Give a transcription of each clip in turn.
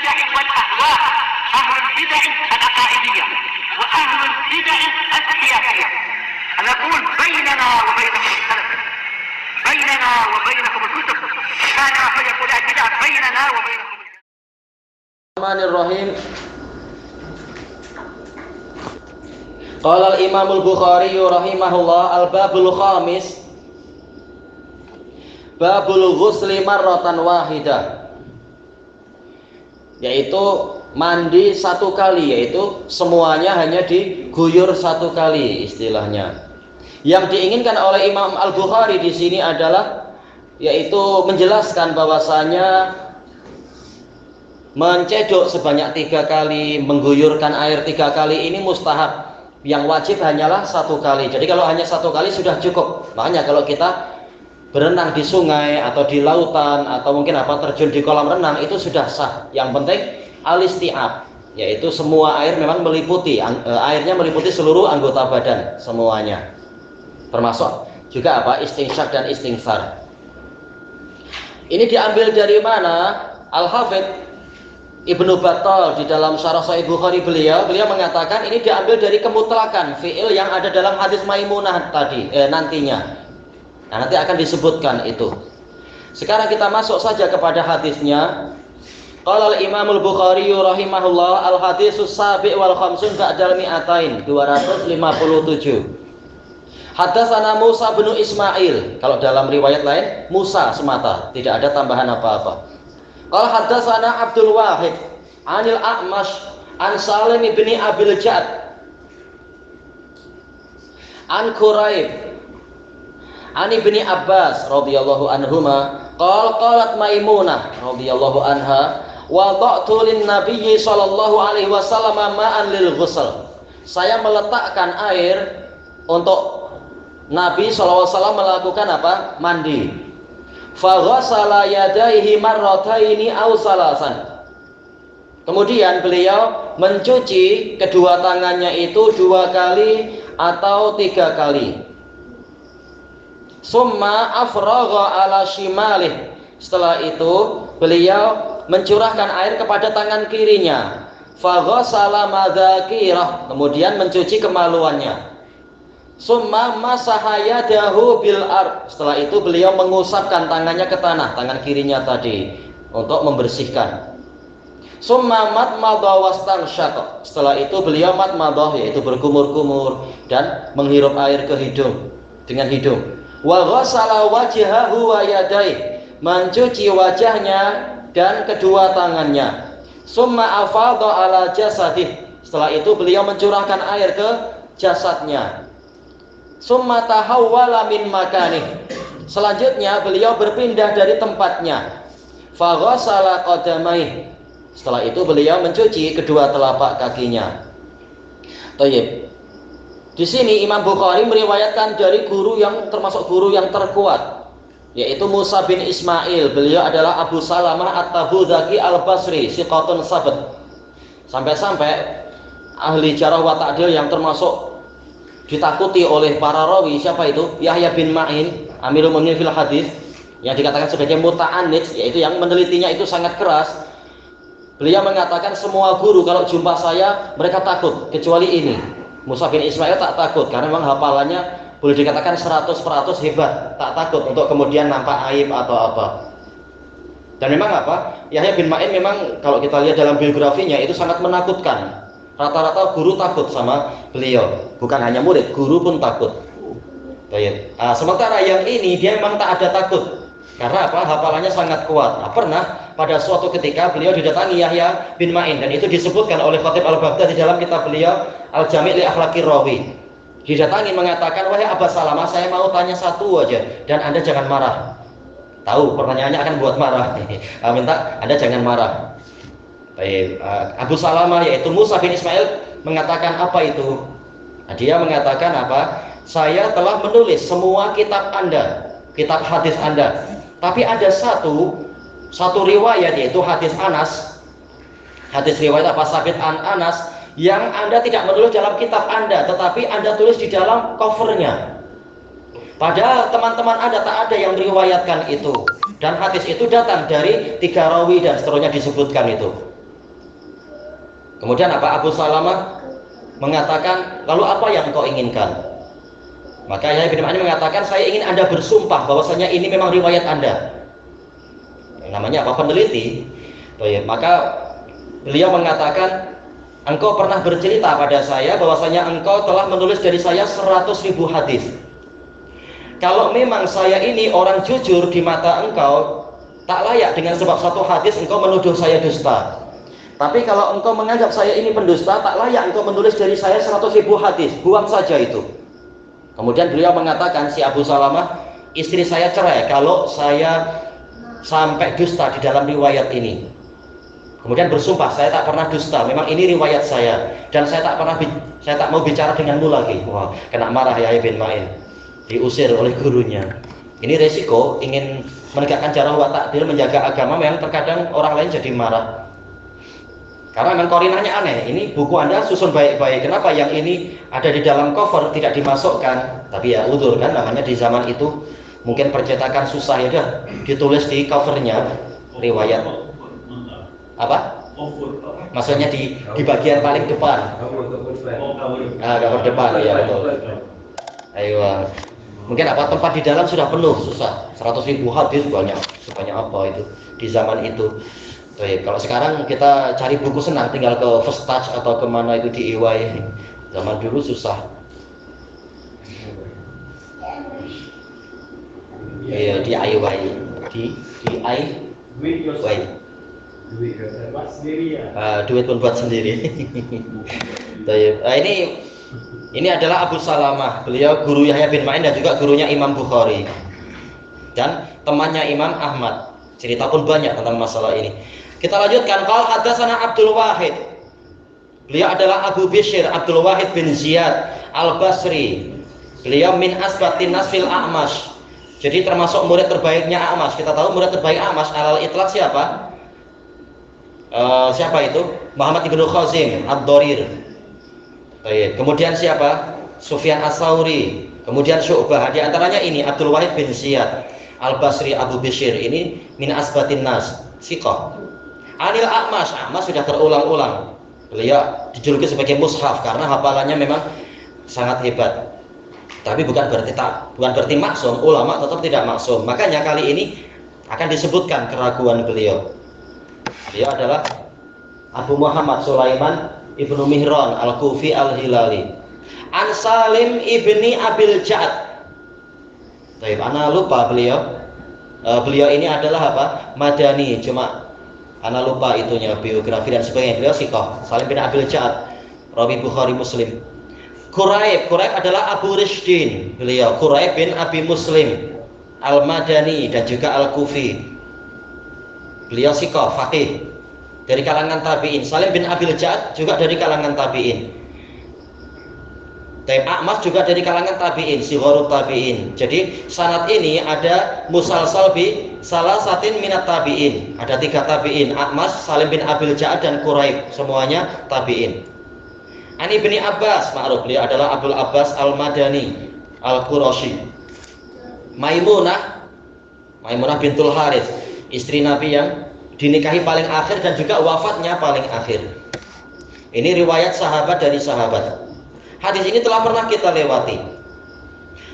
البدع والأهواء، أهل البدع العقائدية وأهل البدع السياسية. نقول بيننا وبينكم السلف، بيننا وبينكم الكتب، كان فيقول البدع بيننا وبينكم. Bismillahirrahmanirrahim. Qala al-Imam al-Bukhari rahimahullah al-babul khamis babul ghusli marratan wahidah, yaitu mandi satu kali, yaitu semuanya hanya diguyur satu kali istilahnya. Yang diinginkan oleh Imam Al-Bukhari di sini adalah yaitu menjelaskan bahwasanya mencedok sebanyak 3 kali, mengguyurkan air 3 kali ini mustahab. Yang wajib hanyalah 1 kali. Jadi kalau hanya 1 kali sudah cukup. Makanya kalau kita berenang di sungai atau di lautan atau mungkin terjun di kolam renang itu sudah sah. Yang penting al-isti'ab, yaitu semua air memang meliputi, airnya meliputi seluruh anggota badan semuanya. Termasuk juga istinsyak dan istighfar. Ini diambil dari mana? Al-Hafidz Ibnu Battal di dalam Syarah Sahih Bukhari beliau mengatakan ini diambil dari kemutlakan fi'il yang ada dalam hadis Maimunah tadi nantinya. Nah, nanti akan disebutkan itu. Sekarang kita masuk saja kepada hadisnya. Qala al-Imam al-Bukhari rahimahullah al-hadisus sabi' wal khamsun ba'dal mi'atain 257. Hadatsana Musa bin Ismail, kalau dalam riwayat lain Musa semata, tidak ada tambahan apa-apa. Qala hadatsana Abdul Wahid anil A'mash an Salim bin Abil Ja'd an Quraib an Ibni Abbas radhiyallahu anhuma qalat Maimunah radhiyallahu anha wada'tu lin nabiyyi sallallahu alaihi wasallam ma'an lil ghusl. Saya meletakkan air untuk Nabi sallallahu alaihi wasallam melakukan mandi. Faghasala yadaihi marrataini aw salasan. Kemudian beliau mencuci kedua tangannya itu 2 kali atau 3 kali. Summa afragha ala shimalih. Setelah itu beliau mencurahkan air kepada tangan kirinya. Faghasala madzakirah. Kemudian mencuci kemaluannya. Summa masahayadahu bil ard. Setelah itu beliau mengusapkan tangannya ke tanah, tangan kirinya tadi, untuk membersihkan. Summa matmadha wastansyaqa. Setelah itu beliau matmadha, yaitu berkumur-kumur dan menghirup air ke hidung dengan hidung. Wa ghassala wajhahu wa yadayhi. Mencuci wajahnya dan kedua tangannya. Summa afadha ala jasadih. Setelah itu beliau mencurahkan air ke jasadnya. Summa tahawwala min makanih. Selanjutnya beliau berpindah dari tempatnya. Faghasala qadamaih. Setelah itu beliau mencuci kedua telapak kakinya. Thayyib. Di sini Imam Bukhari meriwayatkan dari guru yang termasuk guru yang terkuat, yaitu Musa bin Ismail. Beliau adalah Abu Salamah At-Tabuzaki Al-Basri, siqatun sabt. Sampai-sampai ahli jarah wa ta'dil yang termasuk ditakuti oleh para rawi, siapa itu? Yahya bin Ma'in, Amirul Mu'minin fil hadis, yang dikatakan sebagai muta'annid, yaitu yang menelitinya itu sangat keras. Beliau mengatakan semua guru kalau jumpa saya mereka takut, kecuali ini. Musa bin Ismail tak takut karena memang hafalannya boleh dikatakan 100% hebat, tak takut untuk kemudian nampak aib atau apa. Dan memang Yahya bin Ma'in memang kalau kita lihat dalam biografinya itu sangat menakutkan. Rata-rata guru takut sama beliau, bukan hanya murid, guru pun takut. Sementara yang ini dia memang tak ada takut, karena hafalannya sangat kuat. Pernah pada suatu ketika beliau didatangi Yahya bin Ma'in, dan itu disebutkan oleh Khatib Al-Baghdadi di dalam kitab beliau Al-Jami' li Akhlaqir Rawi. Didatangi mengatakan, wahai Abu Salamah, saya mau tanya satu aja, dan Anda jangan marah. Tahu pertanyaannya akan buat marah. Minta Anda jangan marah. Abu Salamah yaitu Musa bin Ismail mengatakan apa itu? Dia mengatakan saya telah menulis semua kitab Anda, kitab hadis Anda. Tapi ada satu riwayat, yaitu hadis Anas. Hadis riwayat Sabit an Anas yang Anda tidak menulis dalam kitab Anda, tetapi Anda tulis di dalam covernya. Padahal teman-teman Anda tak ada yang meriwayatkan itu. Dan hadis itu datang dari 3 rawi dan seterusnya disebutkan itu. Kemudian apa? Abu Salamah mengatakan, lalu apa yang kau inginkan? Maka Yahya bin Ma'in mengatakan, saya ingin Anda bersumpah bahwasanya ini memang riwayat Anda. Yang namanya apa? Peneliti. Maka beliau mengatakan, engkau pernah bercerita pada saya bahwasanya engkau telah menulis dari saya 100.000 hadis. Kalau memang saya ini orang jujur di mata engkau, tak layak dengan sebab satu hadis engkau menuduh saya dusta. Tapi kalau engkau menganggap saya ini pendusta, tak layak engkau menulis dari saya 100.000 hadis. Buang saja itu. Kemudian beliau mengatakan, si Abu Salamah, istri saya cerai kalau saya sampai dusta di dalam riwayat ini. Kemudian bersumpah, saya tak pernah dusta. Memang ini riwayat saya, dan saya tak mau bicara denganmu lagi. Wah, kena marah Yahya bin Ma'in, diusir oleh gurunya. Ini resiko ingin menegakkan jarah wa ta'dil, menjaga agama. Memang terkadang orang lain jadi marah. Karena memang korinahnya aneh. Ini buku Anda susun baik-baik. Kenapa yang ini ada di dalam cover tidak dimasukkan? Tapi ya udzur kan, namanya di zaman itu mungkin percetakan susah, ya udah ditulis di covernya riwayat. Apa? Maksudnya di bagian paling depan. Cover depan ya betul. Ayo. Mungkin apa, tempat di dalam sudah penuh, susah. 100.000 hadis sebanyak apa itu di zaman itu. Kalau sekarang kita cari buku senang, tinggal ke First Touch atau kemana itu di EY. Zaman dulu susah. Iya, di EY, di EY. Duit pun buat sendiri. Ini adalah Abu Salamah. Beliau guru Yahya bin Ma'in dan juga gurunya Imam Bukhari dan temannya Imam Ahmad. Cerita pun banyak tentang masalah ini. Kita lanjutkan. Qala hadatsana Abdul Wahid. Beliau adalah Abu Bishr Abdul Wahid bin Ziyad Al-Basri. Beliau min asbatin nas fil A'mash. Jadi termasuk murid terbaiknya A'mash. Kita tahu murid terbaik A'mash alal itlaq siapa? Siapa itu? Muhammad ibnu Khazim Ad-Dorir. Kemudian siapa? Sufyan As-Sauri. Kemudian Syu'bah. Di antaranya ini Abdul Wahid bin Ziyad Al-Basri Abu Bishr. Ini min asbatin nas, siqah. Anil A'mash. A'mash sudah terulang-ulang. Beliau dijuluki sebagai mushaf karena hafalannya memang sangat hebat. Tapi bukan berarti maksum. Ulama tetap tidak maksum. Makanya kali ini akan disebutkan keraguan beliau. Beliau adalah Abu Muhammad Sulaiman ibnu Mihran Al-Kufi Al-Hilali. An Salim ibni Abil Ja'ad. Ana lupa beliau. Beliau ini adalah apa? Madani. Cuma ana lupa itunya, biografi dan sebagainya. Beliau siqah. Salim bin Abil Ja'ad, rawi Bukhari Muslim. Quraib adalah Abu Rishdin. Beliau Quraib bin Abi Muslim Al-Madani dan juga Al-Kufi. Beliau siqah, faqih dari kalangan tabi'in. Salim bin Abil Ja'ad juga dari kalangan tabi'in. A'mash juga dari kalangan tabi'in, sigharut tabi'in. Jadi sanad ini ada musalsal bi salasatin minat tabi'in. Ada 3 tabi'in, A'mash, Salim bin Abil Ja'ad dan Quraib, semuanya tabi'in. Ani bin Abbas, ma'ruf, beliau adalah Abdul Abbas Al-Madani Al-Qurashi. Maimunah bintul Harith, istri Nabi yang dinikahi paling akhir dan juga wafatnya paling akhir. Ini riwayat sahabat dari sahabat. Hadis ini telah pernah kita lewati.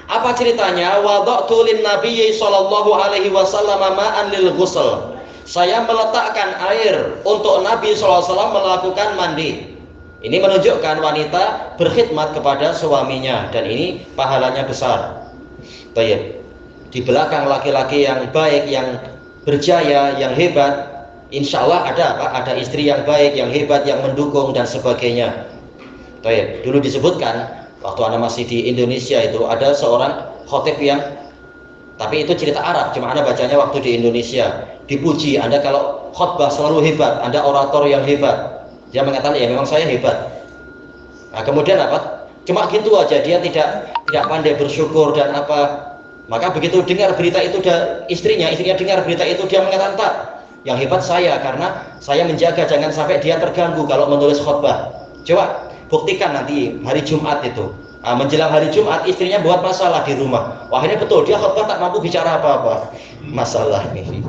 Apa ceritanya? Wada'tu lin nabiyyi sallallahu alaihi wasallam ma'an lil ghusl. Saya meletakkan air untuk Nabi sallallahu alaihi wasallam melakukan mandi. Ini menunjukkan wanita berkhidmat kepada suaminya dan ini pahalanya besar. Baik. Di belakang laki-laki yang baik, yang berjaya, yang hebat, insya Allah ada istri yang baik, yang hebat, yang mendukung dan sebagainya. Baik, dulu disebutkan waktu Anda masih di Indonesia itu ada seorang khotib yang, tapi itu cerita Arab, cuma Anda bacanya waktu di Indonesia, dipuji, Anda kalau khotbah selalu hebat, Anda orator yang hebat. Dia mengatakan, ya memang saya hebat. Nah, kemudian apa? Cuma gitu aja, dia tidak pandai bersyukur dan apa. Maka begitu dengar berita itu, istrinya dengar berita itu, dia mengatakan, tak, yang hebat saya karena saya menjaga jangan sampai dia terganggu kalau menulis khotbah. Coba buktikan nanti hari Jumat itu. Menjelang hari Jumat istrinya buat masalah di rumah. Wah, ini betul, dia khotbah tak mampu bicara apa-apa. Masalah ini.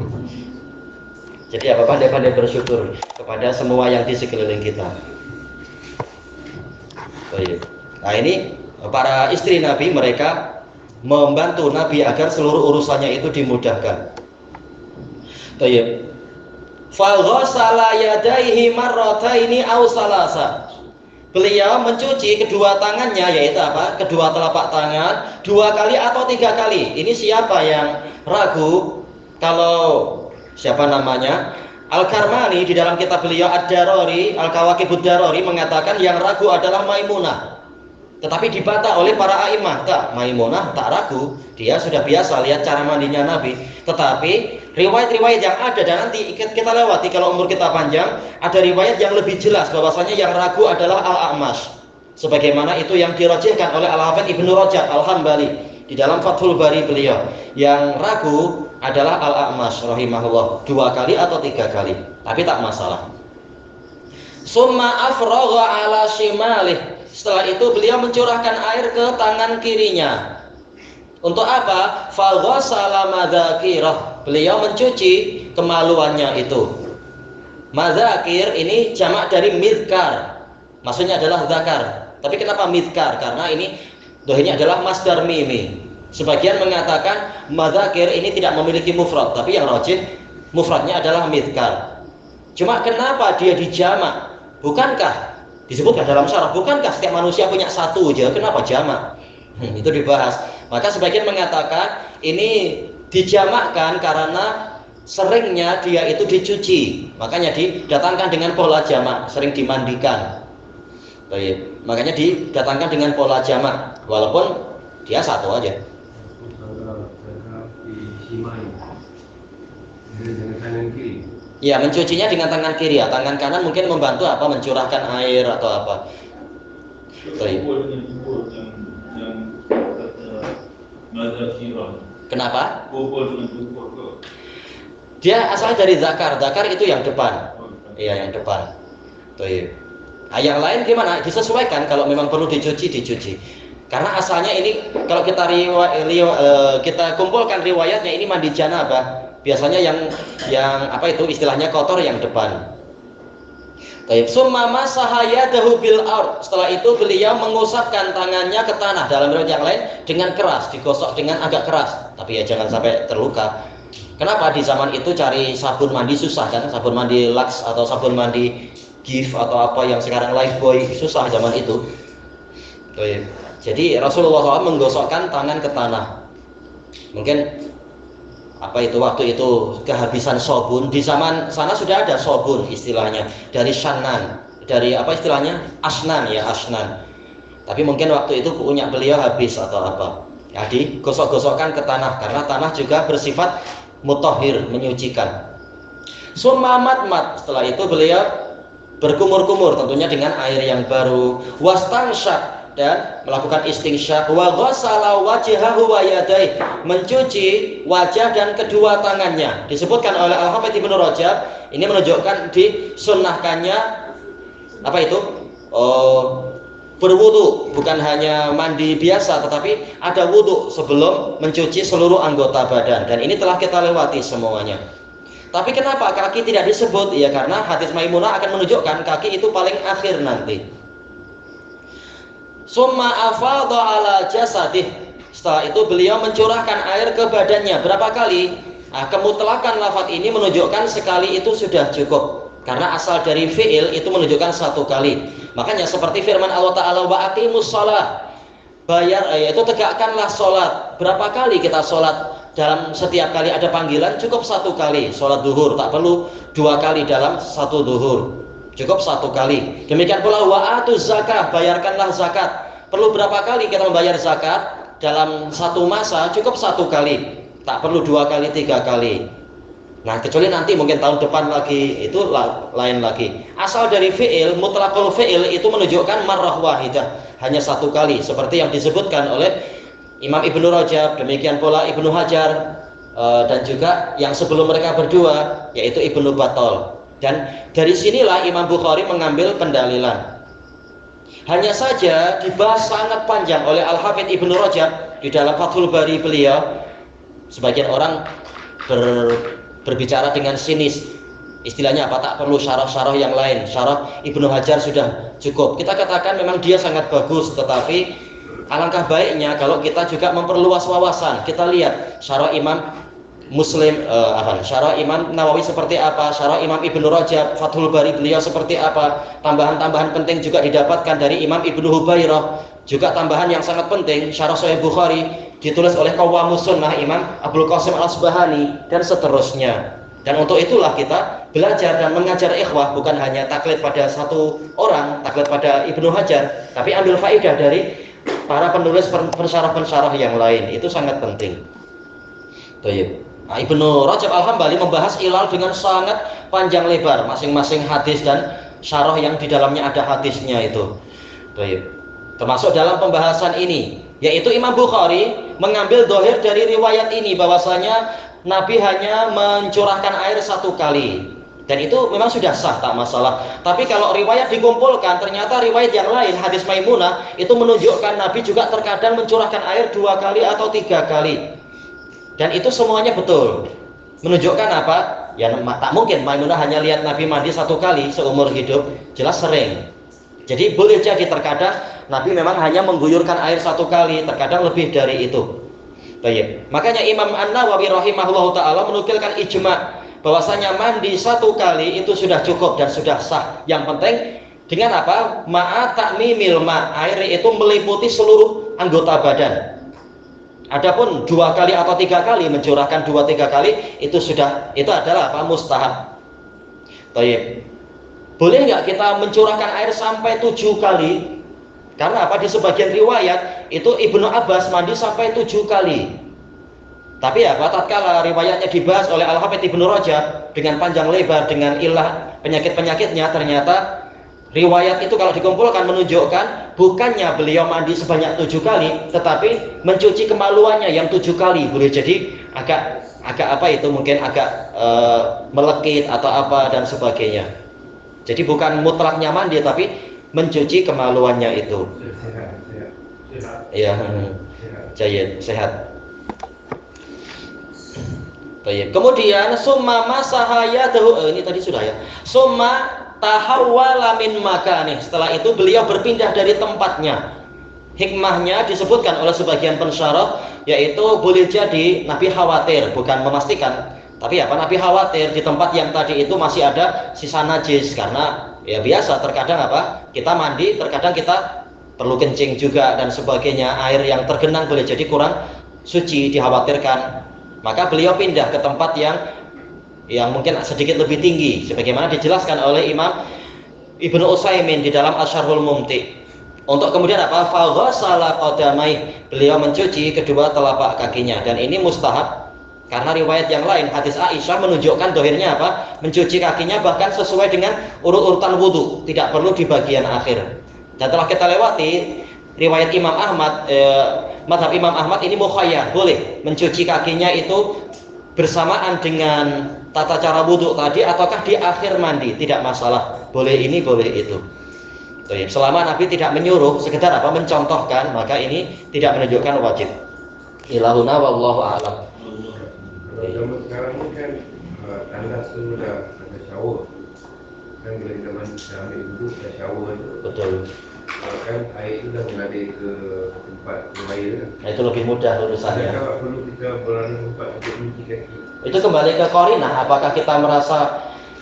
Jadi apa, pandai-pandai bersyukur kepada semua yang di sekeliling kita. Nah ini para istri Nabi, mereka membantu Nabi agar seluruh urusannya itu dimudahkan. Faghasala yadaihi marrataini aw salasa. Beliau mencuci kedua tangannya, yaitu apa? Kedua telapak tangan 2 kali atau 3 kali. Ini siapa yang ragu? Kalau siapa namanya? Al-Karmani di dalam kitab beliau Ad-Darari, Al-Kawakibud Darari mengatakan yang ragu adalah Maimunah. Tetapi dibantah oleh para a'imah. Tak, Maimunah tak ragu, dia sudah biasa lihat cara mandinya Nabi. Tetapi riwayat-riwayat yang ada, dan nanti kita lewati kalau umur kita panjang, ada riwayat yang lebih jelas bahwasanya yang ragu adalah Al-A'mash. Sebagaimana itu yang dirajihkan oleh Al-Hafidz Ibnu Rajab Al-Hambali di dalam Fathul Bari beliau. Yang ragu adalah Al-A'mash rahimahullah, 2 kali atau 3 kali, tapi tak masalah. Summa afragha ala shimalih. Setelah itu beliau mencurahkan air ke tangan kirinya. Untuk apa? Faghasala madzakirah. Beliau mencuci kemaluannya itu. Madzakir ini jamak dari midkar. Maksudnya adalah zakar. Tapi kenapa midkar? Karena ini dohirnya adalah masdar mimi. Sebagian mengatakan madzakir ini tidak memiliki mufrad, tapi yang rajih mufradnya adalah midkar. Cuma kenapa dia dijamak? Bukankah disebutkan dalam syarah, bukankah setiap manusia punya satu aja, kenapa jamak? Itu dibahas. Maka sebagian mengatakan ini dijamakkan karena seringnya dia itu dicuci, makanya didatangkan dengan pola jamak, sering dimandikan. Baik. Makanya didatangkan dengan pola jamak, walaupun dia satu aja. Ya, mencucinya dengan tangan kiri ya. Tangan kanan mungkin membantu apa? Mencurahkan air atau apa. Kenapa? Dia asalnya dari zakar. Zakar itu yang depan. Iya, yang depan. Nah, yang lain gimana? Disesuaikan, kalau memang perlu dicuci. Karena asalnya ini kalau kita kita kumpulkan riwayatnya, ini mandi janabah. Biasanya yang apa itu istilahnya kotor yang depan. Baik, summa masaha yadahu bil ard. Setelah itu beliau mengusapkan tangannya ke tanah. Dalam riwayat yang lain dengan keras, digosok dengan agak keras. Tapi ya jangan sampai terluka. Kenapa di zaman itu cari sabun mandi susah kan? Sabun mandi Lux atau sabun mandi Gif atau apa yang sekarang Lifebuoy susah zaman itu. Baik. Jadi Rasulullah SAW menggosokkan tangan ke tanah. Mungkin apa itu waktu itu kehabisan sabun. Di zaman sana sudah ada sabun istilahnya dari Shannan, dari apa istilahnya Asnan ya, Asnan. Tapi mungkin waktu itu punya beliau habis atau apa. Jadi gosok-gosokkan ke tanah karena tanah juga bersifat mutahhir, menyucikan. Summa matmat. Setelah itu beliau berkumur-kumur tentunya dengan air yang baru. Wastansyak, dan melakukan istinsyak. Wa ghassala wajhahu wa yadayhi, mencuci wajah dan kedua tangannya. Disebutkan oleh Al-Hafidz Ibnu Rajab, ini menunjukkan disunnahkannya apa itu? Berwudu, bukan hanya mandi biasa tetapi ada wudu sebelum mencuci seluruh anggota badan, dan ini telah kita lewati semuanya. Tapi kenapa kaki tidak disebut? Ya karena hadis Maimunah akan menunjukkan kaki itu paling akhir nanti. Summa afadha ala jasadih. Setelah itu beliau mencurahkan air ke badannya. Berapa kali? Nah, kemutlakan lafaz ini menunjukkan sekali itu sudah cukup. Karena asal dari fi'il itu menunjukkan 1 kali. Makanya seperti firman Allah Ta'ala, wa aqimus shalah. Yaitu tegakkanlah sholat. Berapa kali kita sholat? Dalam setiap kali ada panggilan cukup 1 kali. Sholat duhur tak perlu 2 kali dalam 1 duhur. Cukup 1 kali. Demikian pula wa atuz zakah, bayarkanlah zakat. Perlu berapa kali kita membayar zakat? Dalam 1 masa cukup 1 kali. Tak perlu 2 kali, 3 kali. Nah, kecuali nanti mungkin tahun depan lagi, itu lain lagi. Asal dari fi'il, mutlaqul fi'il itu menunjukkan marrah wahidah, hanya 1 kali, seperti yang disebutkan oleh Imam Ibnu Rajab, demikian pula Ibnu Hajar, dan juga yang sebelum mereka berdua, yaitu Ibnu Battal. Dan dari sinilah Imam Bukhari mengambil pendalilan. Hanya saja dibahas sangat panjang oleh Al-Hafidz Ibnu Rajab di dalam Fathul Bari beliau. Sebagian orang berbicara dengan sinis. Istilahnya apa? Tak perlu syarah-syarah yang lain. Syarah Ibnu Hajar sudah cukup. Kita katakan memang dia sangat bagus, tetapi alangkah baiknya kalau kita juga memperluas wawasan. Kita lihat syarah Imam Muslim, syarah Imam Nawawi seperti apa, syarah Imam Ibnu Rajab, Fathul Bari beliau seperti apa. Tambahan-tambahan penting juga didapatkan dari Imam Ibnu Hubairah. Juga tambahan yang sangat penting, syarah Sahih Bukhari ditulis oleh Qawamus Sunnah Imam Abdul Qasim Al-Asbahani dan seterusnya. Dan untuk itulah kita belajar dan mengajar ikhwah, bukan hanya taklid pada satu orang, taklid pada Ibnu Hajar, tapi ambil faidah dari para penulis pensyarah-pensyarah yang lain. Itu sangat penting. Baik. Nah, Ibnu Rajab Al-Hambali membahas ilal dengan sangat panjang lebar, masing-masing hadis dan syarah yang di dalamnya ada hadisnya itu. Baik. Termasuk dalam pembahasan ini, yaitu Imam Bukhari mengambil dohir dari riwayat ini bahwasanya Nabi hanya mencurahkan air 1 kali, dan itu memang sudah sah, tak masalah. Tapi kalau riwayat dikumpulkan, ternyata riwayat yang lain, hadis Maimunah, itu menunjukkan Nabi juga terkadang mencurahkan air 2 kali atau 3 kali, dan itu semuanya betul. Menunjukkan apa? Ya tak mungkin Maimunah hanya lihat Nabi mandi 1 kali seumur hidup, jelas sering. Jadi boleh jadi terkadang Nabi memang hanya mengguyurkan air 1 kali, terkadang lebih dari itu. Baik. Makanya Imam An-Nawawi rahimahullahu taala menukilkan ijma bahwasanya mandi 1 kali itu sudah cukup dan sudah sah. Yang penting dengan apa? Ma'a ta'mimil ma, air itu meliputi seluruh anggota badan. Adapun 2 kali atau 3 kali, mencurahkan 2-3 kali itu adalah apa? Mustahab. Baik. Boleh nggak kita mencurahkan air sampai 7 kali? Karena apa? Di sebagian riwayat itu Ibnu Abbas mandi sampai 7 kali. Tapi apa? Tatkala riwayatnya dibahas oleh Al-Hafidz Ibnu Rajab dengan panjang lebar dengan ilah penyakit-penyakitnya, ternyata riwayat itu kalau dikumpulkan menunjukkan bukannya beliau mandi sebanyak 7 kali, tetapi mencuci kemaluannya yang 7 kali. Boleh jadi agak apa itu mungkin agak melekit atau apa dan sebagainya. Jadi bukan mutlaknya mandi, tapi mencuci kemaluannya itu. Iya, jayid, sehat. Baik. Kemudian summa masahayatahu, ini tadi sudah ya. Summa tahawwala min makani. Setelah itu beliau berpindah dari tempatnya. Hikmahnya disebutkan oleh sebagian pensyarah, yaitu boleh jadi Nabi khawatir, bukan memastikan. Tapi apa? Nabi khawatir di tempat yang tadi itu masih ada sisa najis, karena ya biasa terkadang apa? Kita mandi, terkadang kita perlu kencing juga dan sebagainya. Air yang tergenang boleh jadi kurang suci, dikhawatirkan. Maka beliau pindah ke tempat yang mungkin sedikit lebih tinggi, sebagaimana dijelaskan oleh Imam Ibnu Utsaimin di dalam Asy-Syarhul Mumti. Untuk kemudian apa? Fa ghassala qadamai, beliau mencuci kedua telapak kakinya, dan ini mustahab. Karena riwayat yang lain, hadis Aisyah menunjukkan dohirnya apa? Mencuci kakinya bahkan sesuai dengan urut-urutan wudhu, tidak perlu di bagian akhir. Dan telah kita lewati riwayat Imam Ahmad, mazhab Imam Ahmad ini mukhayyar, boleh mencuci kakinya itu bersamaan dengan tata cara wudhu tadi ataukah di akhir mandi, tidak masalah. Boleh ini, boleh itu. Selama Nabi tidak menyuruh, sekedar apa? Mencontohkan, maka ini tidak menunjukkan wajib. Ilahuna wallahu a'lam. Zaman sekarang ini kan tanda sudah ada shower, kan bila kita mandi ambil dulu kita shower itu. Betul. Kan air itu sudah mengalir ke tempat air kan. Nah, itu lebih mudah urusannya. Kalau perlu kita berani tempat untuk mencuci kaki. Itu kembali ke qarinah. Apakah kita merasa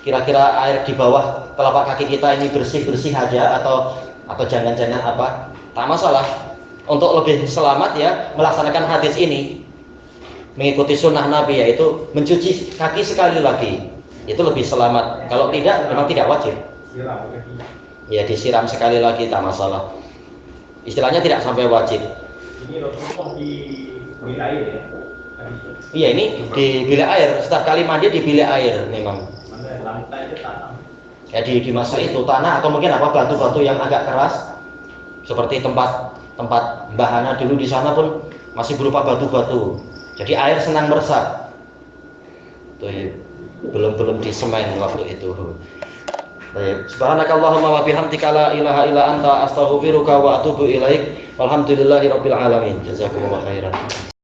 kira-kira air di bawah telapak kaki kita ini bersih-bersih aja atau jangan-jangan apa? Tak masalah. Untuk lebih selamat ya melaksanakan hadis ini, mengikuti sunnah Nabi, yaitu mencuci kaki sekali lagi, itu lebih selamat. Kalau tidak, memang tidak wajib. Ya disiram sekali lagi, tak masalah. Istilahnya tidak sampai wajib. Ini contoh di bilik air ya? Iya, ini di bilik air. Setiap kali mandi di bilik air memang. Mana lantai itu tanah. Ya di masa itu tanah atau mungkin apa batu-batu yang agak keras, seperti tempat Mbah Hana dulu di sana pun masih berupa batu-batu. Jadi air senang meresap. Belum di semen waktu itu. Subhanakallahumma wa bihamdika la ilaha illa anta astaghfiruka wa atubu ilaik. Walhamdulillahirabbil alamin. Jazakumullahu khairan.